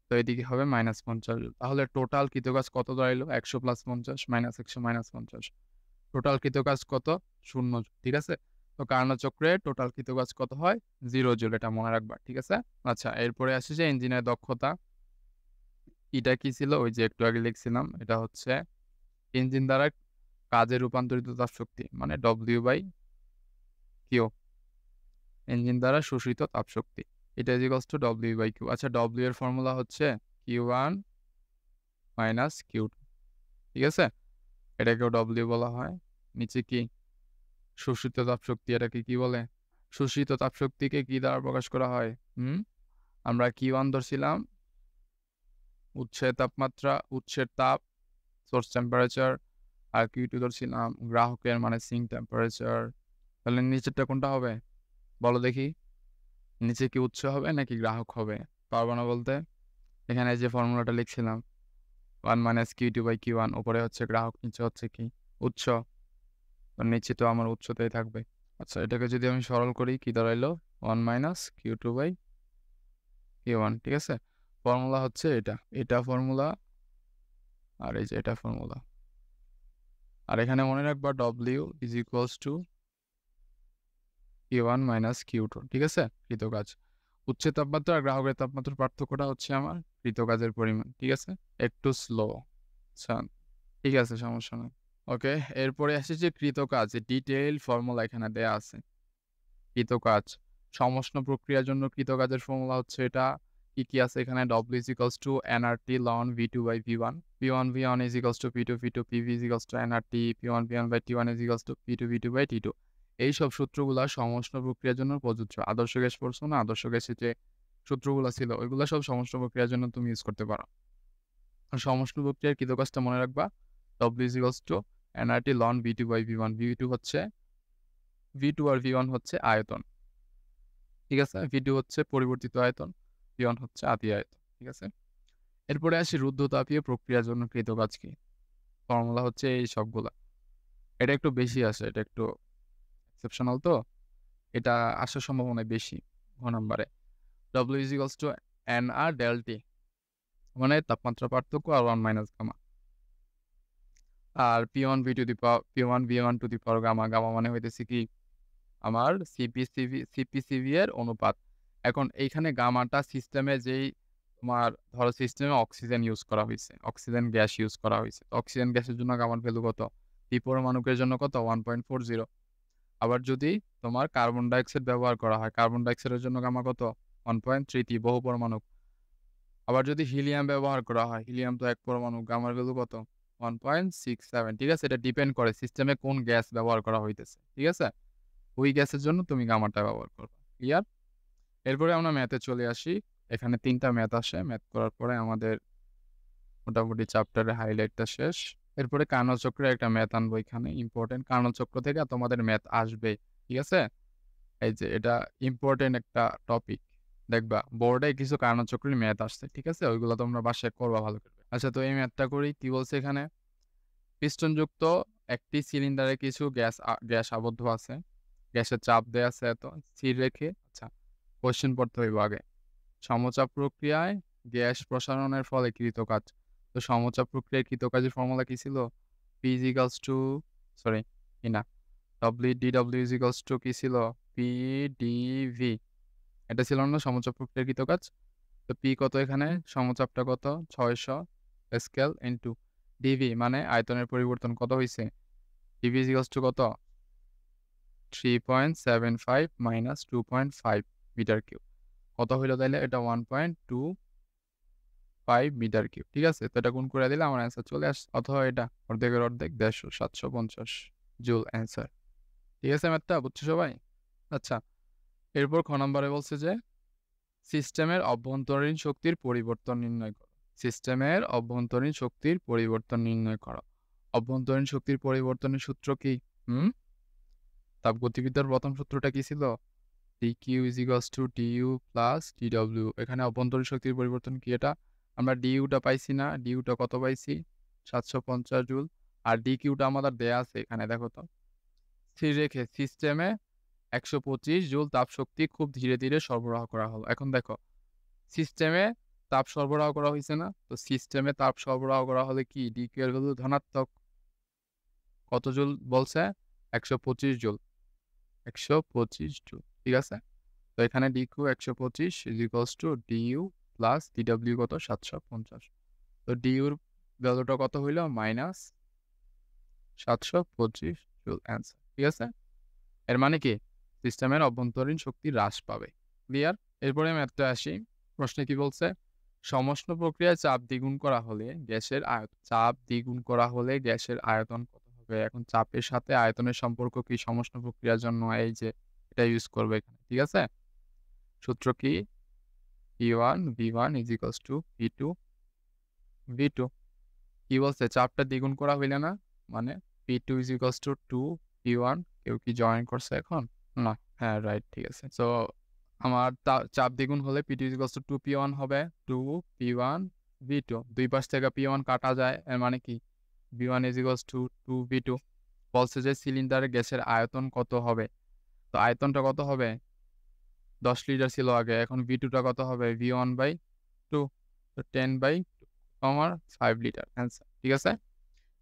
তো এদিকে হবে -৫০ জুল। তাহলে টোটাল কৃত কাজ কত দাঁড়াইলো? ১০০ + ৫০ -১০০ -৫০। টোটাল কৃত কাজ কত? ০ জুল। ঠিক আছে? তো কার্নো চক্রে টোটাল কৃত কাজ কত হয়? ০ জুল। এটা মনে রাখবা। ঠিক আছে? আচ্ছা, এরপরে আসি যে ইঞ্জিনের দক্ষতা। এটা কি ছিল? ওই যে একটু আগে লিখছিলাম। এটা হচ্ছে ইঞ্জিন দ্বারা কাজে রূপান্তরিত তাপশক্তি মানে W/Q। ইঞ্জিন দ্বারা শোষিত তাপশক্তি। এটা W/Q। আচ্ছা, W এর ফর্মুলা হচ্ছে Q1 - Q2। ঠিক আছে? এটাকেও W বলা হয়। নিচে কি? শোষিত তাপশক্তি। এটাকে কি বলে? শোষিত তাপশক্তিকে কি দ্বারা প্রকাশ করা হয়? আমরা Q1 ধরছিলাম উৎসের তাপমাত্রা, উৎসের তাপ, সোর্স টেম্পারেচার। আর Q2 ধরছিলাম গ্রাহকের মানে সিঙ্ক টেম্পারেচার। তাহলে নিচেরটা কোনটা হবে? বলো দেখি। নিচে কি উৎস হবে নাকি গ্রাহক হবে? পারবো না বলতে? এখানে যে ফর্মুলাটা লিখছিলাম 1 - Q2/Q1, উপরে হচ্ছে গ্রাহক, নিচে হচ্ছে কি? উৎস। তো নিচে তো আমার উৎসটাই থাকবে। আচ্ছা, এটাকে যদি আমি সরল করি কি দাঁড়াইলো? 1 - Q2/Q1। ঠিক আছে? ফর্মুলা হচ্ছে এটা। এটা ফর্মুলা আর এই যে এটা ফর্মুলা। আর এখানে মনে রাখবা W = Q1 - Q2। ঠিক আছে? কৃত কাজ। উৎসের তাপমাত্রা আর গ্রাহকের তাপমাত্রার পার্থক্যটা হচ্ছে আমার কৃত কাজের পরিমাণ। ঠিক আছে? একটু স্লো। আচ্ছা, ঠিক আছে, সমস্যা নাই। ওকে, এরপরে আসি যে কৃত কাজ। ডিটেইল ফর্মুলা এখানে দেয়া আছে। কৃত কাজ। সমষ্ণ প্রক্রিয়ার জন্য কৃত কাজের ফর্মুলা হচ্ছে এটা। কি আছে এখানে? W = nRT ln V2/V1, P1V1 = P2V2, PV = nRT, P1V1/T1 = P2V2/T2। এইসব সূত্রগুলা সমষ্ণ প্রক্রিয়ার জন্য প্রযোজ্য। আদর্শ গ্যাস পড়ছো না? আদর্শ গ্যাসের যে সূত্রগুলা ছিল ওইগুলা সব সমষ্ণ প্রক্রিয়ার জন্য তুমি ইউজ করতে পারো। আর সমষ্ণ প্রক্রিয়ার কৃত কাজটা মনে রাখবা। W = nRT ln V2/V1। V2 হচ্ছে V2 আর V1 হচ্ছে আয়তন। ঠিক আছে? V2 হচ্ছে পরিবর্তিত আয়তন, V1 হচ্ছে আদি আয়তন। ঠিক আছে? এরপরে আসি রুদ্ধতাপীয় প্রক্রিয়ার জন্য কৃত কাজ কি? ফর্মুলা হচ্ছে এই সবগুলা। এটা একটু বেশি আসে, এটা একটু এক্সেপশনাল তো। এটা আসার সম্ভাবনা বেশি ঘ নাম্বারে। W = nR∆T, মানে তাপমাত্রা পার্থক্য আর 1 - গামা। আর P1V1 গামা। গামা মানে হইতেছে কি? আমার CpCv এর অনুপাত। এখন এইখানে গামাটা সিস্টেমে যেই তোমার ধরো সিস্টেমে অক্সিজেন ইউজ করা হইছে। অক্সিজেন গ্যাস ইউজ করা হইছে। অক্সিজেন গ্যাসের জন্য গামার ভ্যালু কত? P পরমাণুকের জন্য কত? 1.40। আবার যদি তোমার কার্বন ডাইঅক্সাইড ব্যবহার করা হয়, কার্বন ডাইঅক্সাইডের জন্য গামা কত? 1.33 বহু পরমাণু। আবার যদি হিলিয়াম ব্যবহার করা হয়, হিলিয়াম তো এক পরমাণু, গামার ভ্যালু কত? 1.67। ঠিক আছে? এটা ডিপেন্ড করে সিস্টেমে কোন গ্যাস ব্যবহার করা হইতেছে। ঠিক আছে? ওই গ্যাসের জন্য তুমি গামাটা ব্যবহার করবা। ক্লিয়ার? এরপরে আমরা ম্যাথে চলে আসি। এখানে ৩ টা ম্যাথ আসে। ম্যাথ করার পরে আমাদের মোটামুটি চ্যাপ্টারের হাইলাইটটা শেষ। এরপরে কার্নো চক্রের একটা ম্যাথ আনবো এখানে ইম্পোর্টেন্ট। কার্নো চক্র থেকে তোমাদের ম্যাথ আসবে। ঠিক আছে? এই যে এটা ইম্পোর্টেন্ট একটা টপিক। দেখবা বোর্ডে কিছু কার্নো চক্রের ম্যাথ আসছে। ঠিক আছে? ওইগুলো তোমরা বাসায় করবা ভালো করে। আচ্ছা, তো এই ম্যাথটা করি। কি বলছে এখানে? পিস্টনযুক্ত একটি সিলিন্ডারে কিছু গ্যাস আবদ্ধ আছে। গ্যাসের চাপ দেয়া আছে এত। স্থির রেখে আচ্ছা, কোয়েশ্চেন পড়তে হইব আগে। সমচাপ প্রক্রিয়ায় গ্যাস প্রসারণের ফলে কৃত কাজ। তো সমচাপ প্রক্রিয়ায় কৃত কাজের ফর্মুলা কি ছিল? P ইজিক্যালস টু সরি কি না dW ইজিক্যালস টু কি ছিল? PdV। এটা ছিল না সমচাপ প্রক্রিয়ার কৃত কাজ? তো P কত এখানে? সমচাপটা কত? ৬০০ স্কেল ইনটু dV মানে আয়তনের পরিবর্তন কত হইছে? dV ইজিক্যালস টু কত? 3.75 - 2.5 মিটার কিউব। কত হইল তাইলে? এটা 1.25 মিটার কিউব। ঠিক আছে? তো এটা গুণ করে দিলে আমার অ্যান্সার চলে আসছে। অথবা এটা অর্ধেকের অর্ধেক 150 750 জুল অ্যান্সার। ঠিক আছে ম্যাথটা? বুঝছো সবাই? আচ্ছা, এরপর খ নম্বরে বলছে যে সিস্টেমের অভ্যন্তরীণ শক্তির পরিবর্তন নির্ণয় করো। সিস্টেমের অভ্যন্তরীণ শক্তির পরিবর্তন নির্ণয় করো। অভ্যন্তরীণ শক্তির পরিবর্তনের সূত্র কি? তাপগতিবিদ্যার প্রথম সূত্রটা কি ছিল? dq = du + dw। এখানে অভ্যন্তরীণ শক্তির পরিবর্তন কি এটা? আমরা ডিউটা পাইছি না? ডিউটা কত পাইছি? 750 জুল। আর ডিকিউটা আমাদের দেয়া আছে এখানে দেখো তো। স্থির রেখে সিস্টেমে 125 জুল তাপশক্তি খুব ধীরে, ধীরে সরবরাহ করা হলো। এখন দেখো সিস্টেমে তাপ সরবরাহ করা হইছে না? তো সিস্টেমে তাপ সরবরাহ করা হলে কি ডিকিউ এর ভ্যালু ধনাত্মক। কত জুল বলছে? 125 জুল। 125 জুল। ঠিক আছে? তো এখানে DQ 125 is equals to d u plus DW কত? 750। তো ডিইউর ভ্যালুটা কত হইল? Minus 725 joule answer. ঠিক আছে? এর মানে কি? সিস্টেমের অভ্যন্তরীণ শক্তি হ্রাস পাবে। ক্লিয়ার? এরপরে ম্যাথটা আসি। প্রশ্নে কি বলছে? সমষ্ণ প্রক্রিয়ায় চাপ দ্বিগুণ করা হলে গ্যাসের চাপ দ্বিগুণ করা হলে গ্যাসের আয়তন কত হবে? এখন চাপের সাথে আয়তনের সম্পর্ক কি সমষ্ণ প্রক্রিয়ার জন্য? এই যে এটা ইউজ করবে এখানে। ঠিক আছে? সূত্র কি? P1 V1 is equals to P2 V2। কি বলছে? চাপটা দ্বিগুণ করা হইলে না? মানে P2 is equals to 2 P1। কেউ কি জয়েন করছে এখন? না। হ্যাঁ, রাইট, ঠিক আছে। সো আমার চাপ দ্বিগুণ হলে P2 is equals to 2 P1 হবে 2 P1 V2। দুই পাশ থেকে P1 কাটা যায়। এর মানে কি? V1 is equals to 2 V2। বলছে যে সিলিন্ডারে গ্যাসের আয়তন কত হবে? তো আয়তনটা কত হবে? 10 লিটার ছিল আগে। এখন V2টা কত হবে? V1/2। তো 10/2 আমার 5 লিটার অ্যান্সার। ঠিক আছে?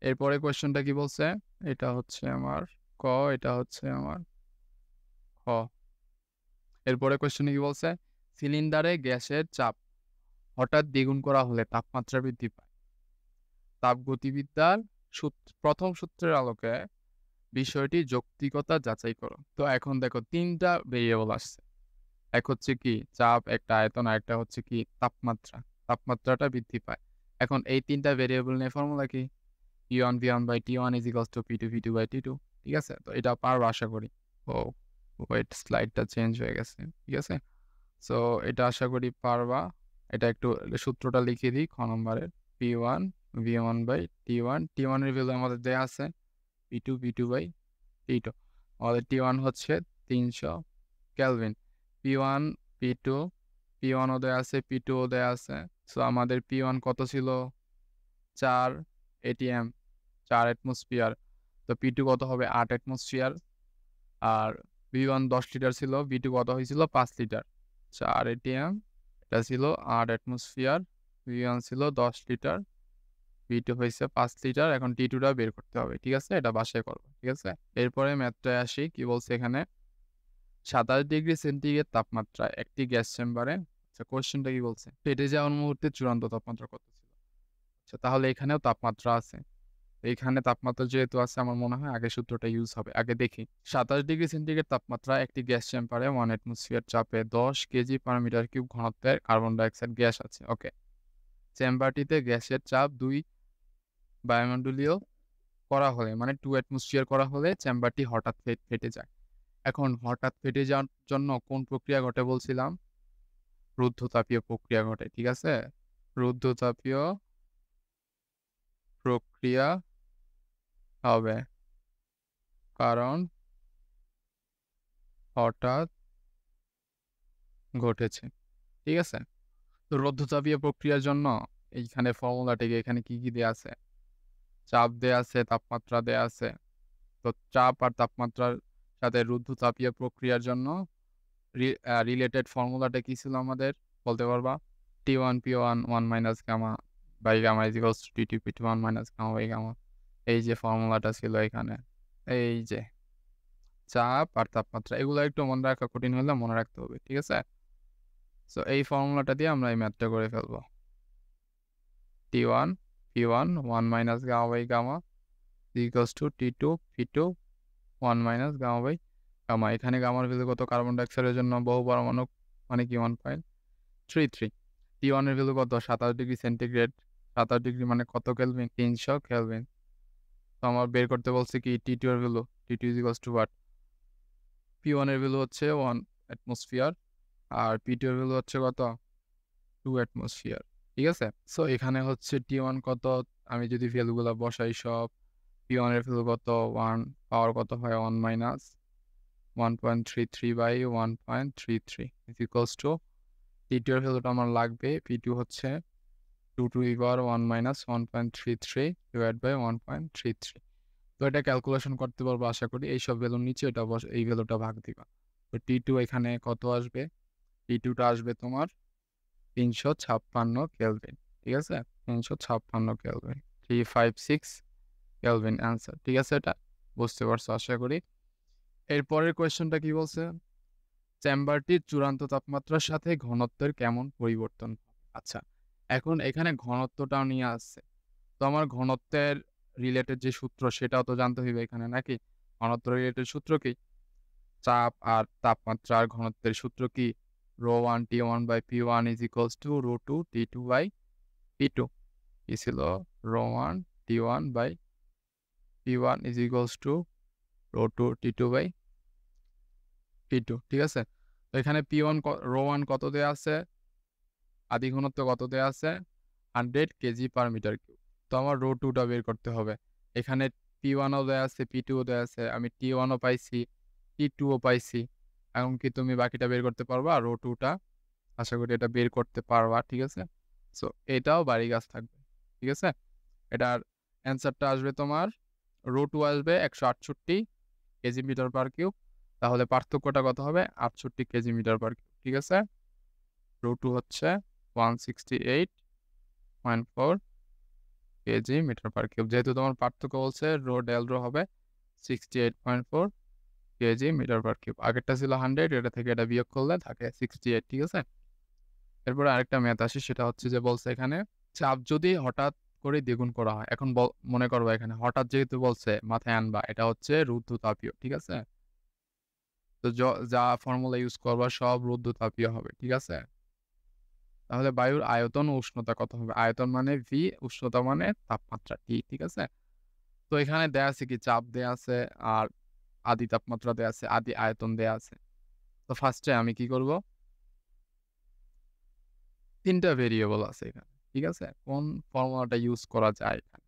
এরপরে কোয়েশ্চেনটা কি বলছে? এটা হচ্ছে আমার ক, এটা হচ্ছে আমার খ। এরপরে কোয়েশ্চেনে কি বলছে? সিলিন্ডারে গ্যাসের চাপ হঠাৎ দ্বিগুণ করা হলে তাপমাত্রা বৃদ্ধি পায়। তাপগতিবিদ্যার প্রথম সূত্রের আলোকে বিষয়টি যৌক্তিকতা যাচাই করো। তো এখন দেখো 3টা ভেরিয়েবল আসছে। এক হচ্ছে কি চাপ, একটা আয়তন, আর একটা হচ্ছে কি তাপমাত্রা। তাপমাত্রাটা বৃদ্ধি পায়। এখন এই 3টা ভেরিয়েবল নিয়ে ফর্মুলা কি? P1 V1/T1 is equals to P2 V2/T2। ঠিক আছে? তো এটা পারবো আশা করি। ও ওয়েট, স্লাইডটা চেঞ্জ হয়ে গেছে। ঠিক আছে? সো এটা আশা করি পারবা। এটা একটু সূত্রটা লিখে দিই খ নম্বরের। P1 V1/T1। T1 এর ভ্যালু আমাদের দেয়া আছে P2 V2/T2। আমাদের T1 হচ্ছে 300 কেলভিন। P1 P2 P1 ও দেয়া আছে, P2 ও দেয়া আছে। সো আমাদের P1 কত ছিল? 4 ATM, 4 অ্যাটমসফিয়ার। তো P2 কত হবে? 8 অ্যাটমসফিয়ার। আর V1 10 লিটার ছিল, V2 কত হয়েছিল? 5 লিটার। 4 ATM, এটা ছিল 8 অ্যাটমসফিয়ার, V1 ছিল 10 লিটার, V2 হয়েছে 5 লিটার। এখন T2টা বের করতে হবে। ঠিক আছে? এটা বাসায় করবো। ঠিক আছে? এরপরে ম্যাথটায় আসি। কি বলছে এখানে? 27 ডিগ্রি সেন্টিগ্রেড তাপমাত্রায় একটি গ্যাস চেম্বারে, আচ্ছা কোশ্চেনটা কি বলছে? ফেটে যাওয়ার মুহূর্তে চূড়ান্ত তাপমাত্রা কত ছিল? আচ্ছা তাহলে এখানেও তাপমাত্রা আছে। এইখানে তাপমাত্রা যেহেতু আছে আমার মনে হয় আগে সূত্রটা ইউজ হবে। আগে দেখি। 27 ডিগ্রি সেন্টিগ্রেড তাপমাত্রা একটি গ্যাস চেম্বারে 1 অ্যাটমসফিয়ার চাপে 10 কেজি পার মিটার কিউব ঘনত্বের কার্বন ডাইঅক্সাইড গ্যাস আছে। ওকে। চেম্বারটিতে গ্যাসের চাপ 2 বায়ুমণ্ডলীয় করা হলে, মানে 2 অ্যাটমসফিয়ার করা হলে চেম্বারটি হঠাৎ ফেটে যায়। এখন হঠাৎ ফেটে যাওয়ার জন্য কোন প্রক্রিয়া ঘটে বলছিলাম? রুদ্ধতাপীয় প্রক্রিয়া ঘটে। ঠিক আছে? রুদ্ধতাপীয় প্রক্রিয়া হবে, কারণ হঠাৎ ঘটেছে। ঠিক আছে? তো রুদ্ধতাপীয় প্রক্রিয়ার জন্য এইখানে ফর্মুলাটিকে এখানে কি, কি দেয়া আছে? চাপ দেয়া আছে, তাপমাত্রা দেয়া আছে। তো চাপ আর তাপমাত্রার সাথে রুদ্ধতাপীয় প্রক্রিয়ার জন্য রিলেটেড ফর্মুলাটা কি ছিল আমাদের? বলতে পারবা? T1 P1 1 minus gamma by gamma is equals to T2 P2 1 minus gamma by gamma। এই যে ফর্মুলাটা ছিল এখানে। এই যে চাপ আর তাপমাত্রা, এগুলো একটু মনে রাখা কঠিন হলে মনে রাখতে হবে। ঠিক আছে? সো এই ফর্মুলাটা দিয়ে আমরা এই ম্যাথটা করে ফেলবো। T1 P1 1 minus gamma by gamma is equals to T2 P2 1 minus gamma by gamma। এখানে গামার ভ্যালু কত? কার্বন ডাইঅক্সাইডের জন্য বহু পরমাণু, মানে কি 1.33। T1 এর ভ্যালু কত? 27 ডিগ্রি সেন্টিগ্রেড। 27 ডিগ্রি মানে কত কেলভিন? 300 কেলভিন। তো আমার বের করতে বলছে কি T2 এর value. T2 is equals to what? P1 এর ভ্যালু হচ্ছে 1 অ্যাটমসফিয়ার আর P2 এর ভ্যালু হচ্ছে কত? 2 অ্যাটমসফিয়ার। ঠিক আছে? সো এখানে হচ্ছে T1 কত? আমি যদি ভ্যালুগুলো বসাই সব, P1 এর ভ্যালু কত? 1, পাওয়ার কত হয়? 1 minus 1.33 by 1.33 is equals to T2 এর ভ্যালুটা আমার লাগবে। P2 হচ্ছে 2 to the power 1 minus 1.33 divided by 1.33. তো এটা ক্যালকুলেশন করতে পারবো আশা করি। এইসব ভ্যালুর নিচে এটা এই ভ্যালুটা ভাগ দিবা। তো T2 এখানে কত আসবে? T2টা আসবে তোমার 356 কেলভিন। ঠিক আছে? 356 কেলভিন। 356 kelvin answer. ঠিক আছে? এটা বুঝতে পারছো আশা করি। এরপরের কোয়েশ্চনটা কি বলছে? চেম্বারটির চূড়ান্ত তাপমাত্রার সাথে ঘনত্বের কেমন পরিবর্তন? আচ্ছা, এখন এখানে ঘনত্বটাও নিয়ে আসছে। তো আমার ঘনত্বের রিলেটেড যে সূত্র সেটাও তো জানতে হইবে এখানে নাকি? ঘনত্ব রিলেটেড সূত্র কি? চাপ আর তাপমাত্রা আর ঘনত্বের সূত্র কি? ρ1 T1 by P1 is equals to ρ2 T2 by P2. কি ছিল? ρ1 T1 by P1 is equals to ρ2 T2 by P2. ঠিক আছে? তো এখানে P1 ρ1 কত দেয়া আছে? আদি ঘনত্ব কত দেয়া আছে? 100 কেজি পার মিটার কিউব। তো আমার ρ2টা বের করতে হবে। এখানে P1ও দেয়া আছে, P2ও দেয়া আছে। আমি T1ও পাইছি, T2ও পাইছি। এখন কি তুমি বাকিটা বের করতে পারবা? ρ2টা আশা করি এটা বের করতে পারবা। ঠিক আছে? সো এটাও বাড়ি গাছ থাকবে। ঠিক আছে? এটার অ্যান্সারটা আসবে তোমার ρ2 আসবে 168 কেজি মিটার পার কিউব। তাহলে পার্থক্যটা কত হবে? 68 কেজি মিটার পার কিউব। ঠিক আছে? ρ2 হচ্ছে 168.4 কেজি মিটার পার কিউব। যেহেতু তোমার পার্থক্য বলছে ডেল রো হবে 68.4 কেজি মিটার পার কিউব। আগেরটা ছিল 100, এটা থেকে এটা বিয়োগ করলে থাকে 68। ঠিক আছে? এরপরে আরেকটা ম্যাথ আসি, সেটা হচ্ছে যে বলছে এখানে চাপ যদি হঠাৎ করে দ্বিগুণ করা হয়। এখন মনে করবা এখানে হঠাৎ যেহেতু বলছে মাথায় আনবা এটা হচ্ছে রুদ্ধতাপীয়। ঠিক আছে? তো যা ফর্মুলা ইউজ করবা সব রুদ্ধতাপীয় হবে। ঠিক আছে? তাহলে বায়ুর আয়তন ও উষ্ণতা কত হবে? আয়তন মানে ভি, উষ্ণতা মানে তাপমাত্রা টি। ঠিক আছে? তো এখানে দেয়া আছে কি? চাপ দেয়া আছে আর আদি তাপমাত্রা দেয়া আছে, আদি আয়তন দেয়া আছে। তো ফার্স্টে আমি কি করব? 3টা ভেরিয়েবল আছে এখানে। ঠিক আছে? কোন ফর্মুলাটা ইউজ করা যায় এখানে?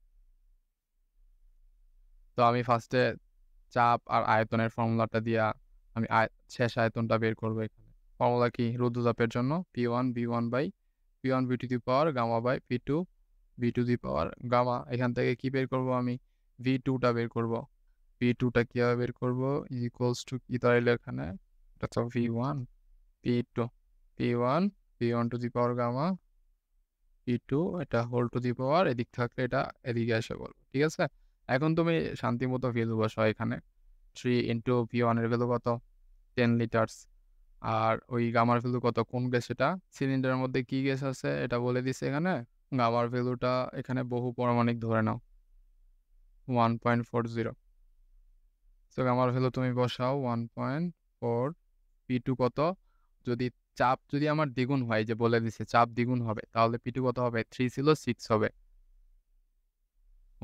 তো আমি ফার্স্টে চাপ আর আয়তনের ফর্মুলাটা দিয়া আমি শেষ আয়তনটা বের করব এখানে। ফর্মুলা কি? রুদ্ধতাপের জন্য P1 V1 by P1 V to the power gamma by P2 V to the power gamma. এখান থেকে কি বের করব আমি? V2টা বের করব। V2টা কিভাবে বের করব? ইজ ইকুয়ালস টু কি দাঁড়াইলো এখানে? এটা তো V1 P2 P1 P1 two the power gamma P2 এটা হোল টু দি পাওয়ার এদিক থাকলে এটা এদিকে এসে বলবো। ঠিক আছে? এখন তুমি শান্তি মতো ভ্যালু বসাও এখানে। 3 ইন্টু V1 এর ভ্যালু কত? 10 লিটারস। আর ওই গামার ভ্যালু কত? কোন গ্যাস এটা? সিলিন্ডারের মধ্যে কি গ্যাস আছে এটা বলে দিছে এখানে। গামার ভ্যালুটা এখানে বহু পারমাণবিক ধরে নাও 1.40। সো গামার ভ্যালু তুমি বসাও 1.4। P2 কত? যদি চাপ যদি আমার দ্বিগুণ হয়, যে বলে দিছে চাপ দ্বিগুণ হবে, তাহলে P2 কত হবে? 3 ছিল 6 হবে।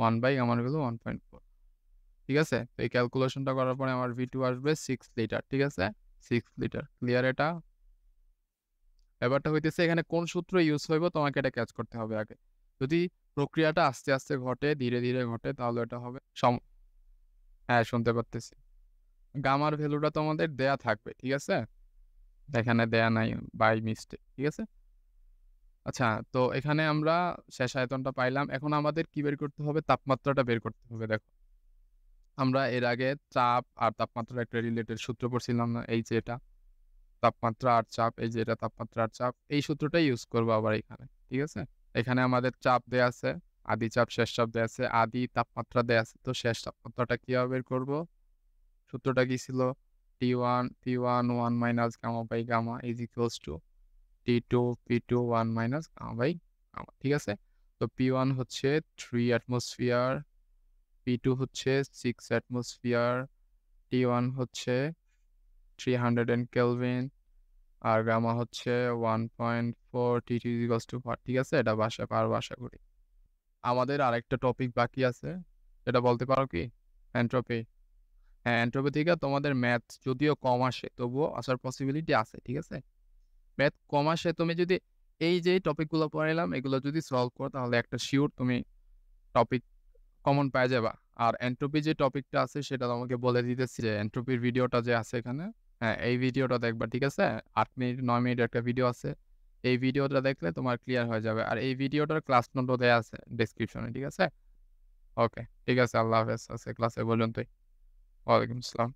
1 বাই গামার ভ্যালু 1.4। ঠিক আছে? তো এই ক্যালকুলেশনটা করার পরে আমার V2 আসবে 6 লিটার। ঠিক আছে? 6 লিটার। ক্লিয়ার এটা? ব্যাপারটা হইতেছে এখানে কোন সূত্র ইউজ হইব তোমাকে এটা ক্যাচ করতে হবে আগে। যদি প্রক্রিয়াটা আস্তে আস্তে ঘটে, ধীরে ধীরে ঘটে, তাহলে এটা হবে হ্যাঁ, শুনতে পারতেছি। গামার ভ্যালুটা তোমাদের দেয়া থাকবে। ঠিক আছে? এখানে দেয়া নাই বাই মিস্টেক। ঠিক আছে? আচ্ছা, তো এখানে আমরা শেষ আয়তনটা পাইলাম। এখন আমাদের কি বের করতে হবে? তাপমাত্রাটা বের করতে হবে। দেখো, আমরা এর আগে চাপ আর তাপমাত্রার একটা রিলেটেড সূত্র পড়ছিলাম না? এই যে এটা তাপমাত্রা আর চাপ, এই যে এটা তাপমাত্রা আর চাপ, এই সূত্রটাই ইউজ করবো আবার এখানে। ঠিক আছে? এখানে আমাদের চাপ দেয়া আছে, আদি চাপ শেষ চাপ দেয়া আছে, আদি তাপমাত্রা দেয়া আছে। তো শেষ তাপমাত্রাটা কিভাবে বের করবো? সূত্রটা কি ছিল? T1 P1 1 minus gamma by gamma is equals to T2 P2 1 minus gamma by gamma. ঠিক আছে? তো P1 হচ্ছে 3 অ্যাটমসফিয়ার, P2 হচ্ছে 6 অ্যাটমসফিয়ার, T1 হচ্ছে 300 কেলভিন, আর গামা হচ্ছে 1.4, T2 ইকুয়ালস টু 4। ঠিক আছে? এটা পারবো আশা করি। আমাদের আরেকটা টপিক বাকি আছে, এটা বলতে পারো কি? এন্ট্রপি। হ্যাঁ, এন্ট্রপি থেকে তোমাদের ম্যাথ যদিও কম আসে, তবুও আসার পসিবিলিটি আছে। ঠিক আছে? ম্যাথ কম আসে, তুমি যদি এই যে টপিকগুলো পড়াইলাম এগুলো যদি সলভ করো, তাহলে একটা শিওর তুমি টপিক কমন পেয়ে যাবা। আর এন্ট্রপি যে টপিকটা আছে সেটা তোমাকে বলে দিতেছি, যে এন্ট্রপির ভিডিওটা যে আছে এখানে, হ্যাঁ এই ভিডিওটা দেখবা। ঠিক আছে? 8 মিনিট 9 মিনিট একটা ভিডিও আছে, এই ভিডিওটা দেখলে তোমার ক্লিয়ার হয়ে যাবে। আর এই ভিডিওটার ক্লাস নোটও দেয়া আছে ডেসক্রিপশনে, ঠিক আছে? ওকে, ঠিক আছে। আল্লাহ হাফেজ। আজকে ক্লাস এ পর্যন্তই। ওয়ালাইকুম আসসালাম।